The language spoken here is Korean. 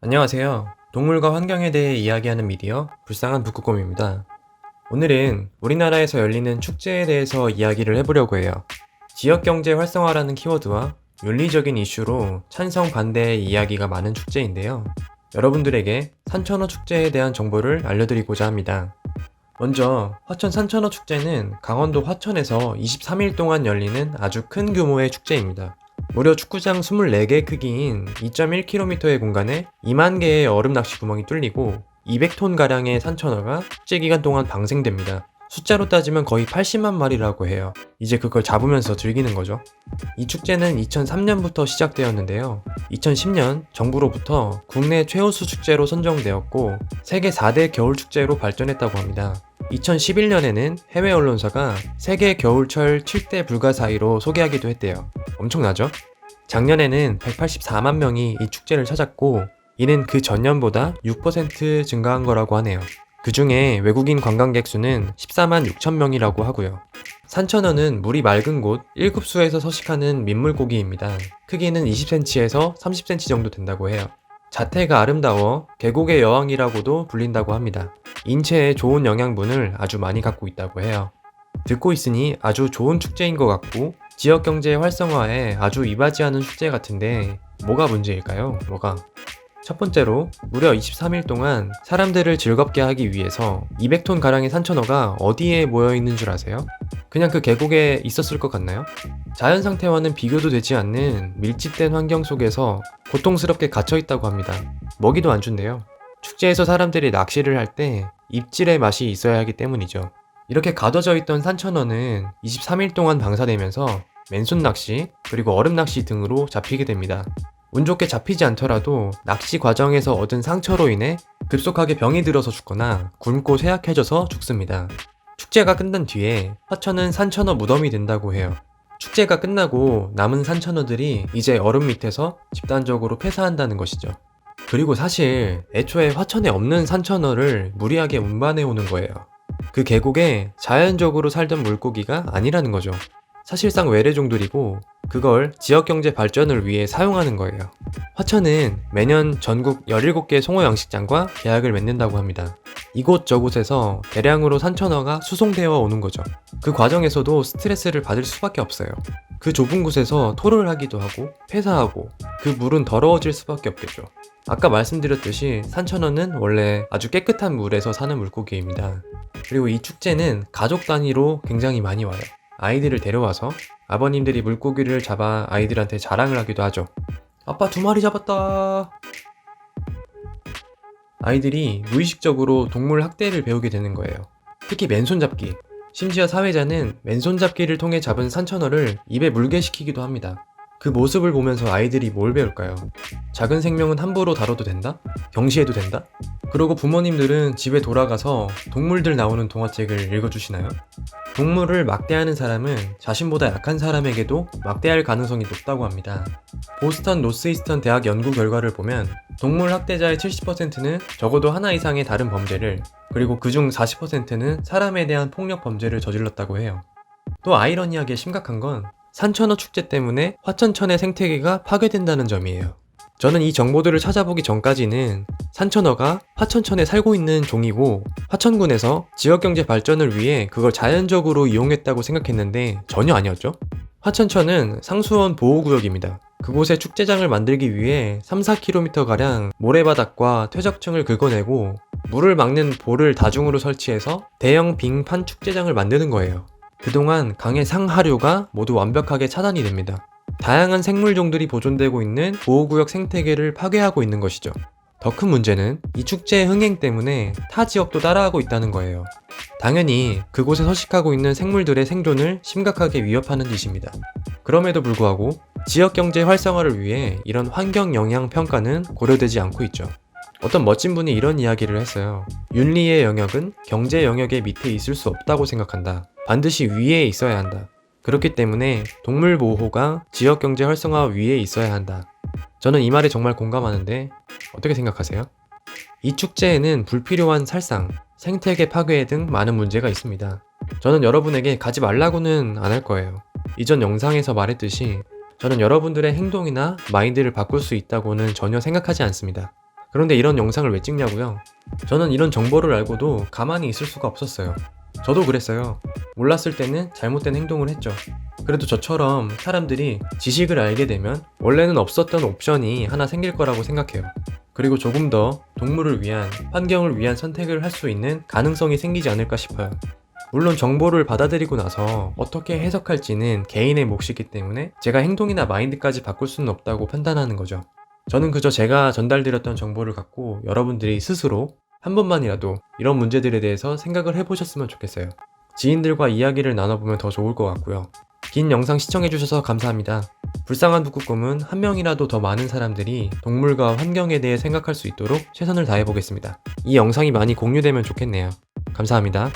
안녕하세요. 동물과 환경에 대해 이야기하는 미디어 불쌍한 북극곰입니다. 오늘은 우리나라에서 열리는 축제에 대해서 이야기를 해보려고 해요. 지역경제 활성화라는 키워드와 윤리적인 이슈로 찬성 반대의 이야기가 많은 축제인데요. 여러분들에게 산천어 축제에 대한 정보를 알려드리고자 합니다. 먼저 화천 산천어 축제는 강원도 화천에서 23일 동안 열리는 아주 큰 규모의 축제입니다. 무려 축구장 24개 크기인 2.1km의 공간에 2만 개의 얼음 낚시 구멍이 뚫리고 200톤가량의 산천어가 축제 기간 동안 방생됩니다. 숫자로 따지면 거의 80만 마리라고 해요. 이제 그걸 잡으면서 즐기는 거죠. 이 축제는 2003년부터 시작되었는데요. 2010년 정부로부터 국내 최우수 축제로 선정되었고 세계 4대 겨울축제로 발전했다고 합니다. 2011년에는 해외 언론사가 세계 겨울철 7대 불가사의로 소개하기도 했대요. 엄청나죠? 작년에는 184만 명이 이 축제를 찾았고 이는 그 전년보다 6% 증가한 거라고 하네요. 그 중에 외국인 관광객 수는 14만 6천 명이라고 하고요. 산천어는 물이 맑은 곳 1급수에서 서식하는 민물고기입니다. 크기는 20cm에서 30cm 정도 된다고 해요. 자태가 아름다워 계곡의 여왕이라고도 불린다고 합니다. 인체에 좋은 영양분을 아주 많이 갖고 있다고 해요. 듣고 있으니 아주 좋은 축제인 것 같고 지역경제 활성화에 아주 이바지하는 축제 같은데 뭐가 문제일까요? 첫 번째로 무려 23일 동안 사람들을 즐겁게 하기 위해서 200톤 가량의 산천어가 어디에 모여 있는 줄 아세요? 그냥 그 계곡에 있었을 것 같나요? 자연 상태와는 비교도 되지 않는 밀집된 환경 속에서 고통스럽게 갇혀 있다고 합니다. 먹이도 안 준대요. 축제에서 사람들이 낚시를 할 때 입질의 맛이 있어야 하기 때문이죠. 이렇게 가둬져 있던 산천어는 23일 동안 방사되면서 맨손 낚시 그리고 얼음 낚시 등으로 잡히게 됩니다. 운 좋게 잡히지 않더라도 낚시 과정에서 얻은 상처로 인해 급속하게 병이 들어서 죽거나 굶고 쇠약해져서 죽습니다. 축제가 끝난 뒤에 화천은 산천어 무덤이 된다고 해요. 축제가 끝나고 남은 산천어들이 이제 얼음 밑에서 집단적으로 폐사한다는 것이죠. 그리고 사실 애초에 화천에 없는 산천어를 무리하게 운반해 오는 거예요. 그 계곡에 자연적으로 살던 물고기가 아니라는 거죠. 사실상 외래종들이고 그걸 지역경제 발전을 위해 사용하는 거예요. 화천은 매년 전국 17개 송어 양식장과 계약을 맺는다고 합니다. 이곳저곳에서 대량으로 산천어가 수송되어 오는 거죠. 그 과정에서도 스트레스를 받을 수밖에 없어요. 그 좁은 곳에서 토를 하기도 하고 폐사하고 그 물은 더러워질 수밖에 없겠죠. 아까 말씀드렸듯이 산천어는 원래 아주 깨끗한 물에서 사는 물고기입니다. 그리고 이 축제는 가족 단위로 굉장히 많이 와요. 아이들을 데려와서 아버님들이 물고기를 잡아 아이들한테 자랑을 하기도 하죠. 아빠 2마리 잡았다. 아이들이 무의식적으로 동물 학대를 배우게 되는 거예요. 특히 맨손 잡기. 심지어 사회자는 맨손 잡기를 통해 잡은 산천어를 입에 물게 시키기도 합니다. 그 모습을 보면서 아이들이 뭘 배울까요? 작은 생명은 함부로 다뤄도 된다? 경시해도 된다? 그리고 부모님들은 집에 돌아가서 동물들 나오는 동화책을 읽어주시나요? 동물을 막대하는 사람은 자신보다 약한 사람에게도 막대할 가능성이 높다고 합니다. 보스턴 노스이스턴 대학 연구 결과를 보면 동물 학대자의 70%는 적어도 하나 이상의 다른 범죄를, 그리고 그중 40%는 사람에 대한 폭력 범죄를 저질렀다고 해요. 또 아이러니하게 심각한 건 산천어 축제 때문에 화천천의 생태계가 파괴된다는 점이에요. 저는 이 정보들을 찾아보기 전까지는 산천어가 화천천에 살고 있는 종이고 화천군에서 지역경제 발전을 위해 그걸 자연적으로 이용했다고 생각했는데 전혀 아니었죠. 화천천은 상수원 보호구역입니다. 그곳에 축제장을 만들기 위해 3-4km가량 모래바닥과 퇴적층을 긁어내고 물을 막는 볼을 다중으로 설치해서 대형 빙판 축제장을 만드는 거예요. 그동안 강의 상하류가 모두 완벽하게 차단이 됩니다. 다양한 생물종들이 보존되고 있는 보호구역 생태계를 파괴하고 있는 것이죠. 더 큰 문제는 이 축제의 흥행 때문에 타 지역도 따라하고 있다는 거예요. 당연히 그곳에 서식하고 있는 생물들의 생존을 심각하게 위협하는 짓입니다. 그럼에도 불구하고 지역경제 활성화를 위해 이런 환경 영향 평가는 고려되지 않고 있죠. 어떤 멋진 분이 이런 이야기를 했어요. 윤리의 영역은 경제 영역의 밑에 있을 수 없다고 생각한다. 반드시 위에 있어야 한다. 그렇기 때문에 동물 보호가 지역경제 활성화 위에 있어야 한다. 저는 이 말에 정말 공감하는데 어떻게 생각하세요? 이 축제에는 불필요한 살상, 생태계 파괴 등 많은 문제가 있습니다. 저는 여러분에게 가지 말라고는 안 할 거예요. 이전 영상에서 말했듯이 저는 여러분들의 행동이나 마인드를 바꿀 수 있다고는 전혀 생각하지 않습니다. 그런데 이런 영상을 왜 찍냐고요? 저는 이런 정보를 알고도 가만히 있을 수가 없었어요. 저도 그랬어요. 몰랐을 때는 잘못된 행동을 했죠. 그래도 저처럼 사람들이 지식을 알게 되면 원래는 없었던 옵션이 하나 생길 거라고 생각해요. 그리고 조금 더 동물을 위한, 환경을 위한 선택을 할 수 있는 가능성이 생기지 않을까 싶어요. 물론 정보를 받아들이고 나서 어떻게 해석할지는 개인의 몫이기 때문에 제가 행동이나 마인드까지 바꿀 수는 없다고 판단하는 거죠. 저는 그저 제가 전달드렸던 정보를 갖고 여러분들이 스스로 한 번만이라도 이런 문제들에 대해서 생각을 해보셨으면 좋겠어요. 지인들과 이야기를 나눠보면 더 좋을 것 같고요. 긴 영상 시청해주셔서 감사합니다. 불쌍한 북극곰은 한 명이라도 더 많은 사람들이 동물과 환경에 대해 생각할 수 있도록 최선을 다해보겠습니다. 이 영상이 많이 공유되면 좋겠네요. 감사합니다.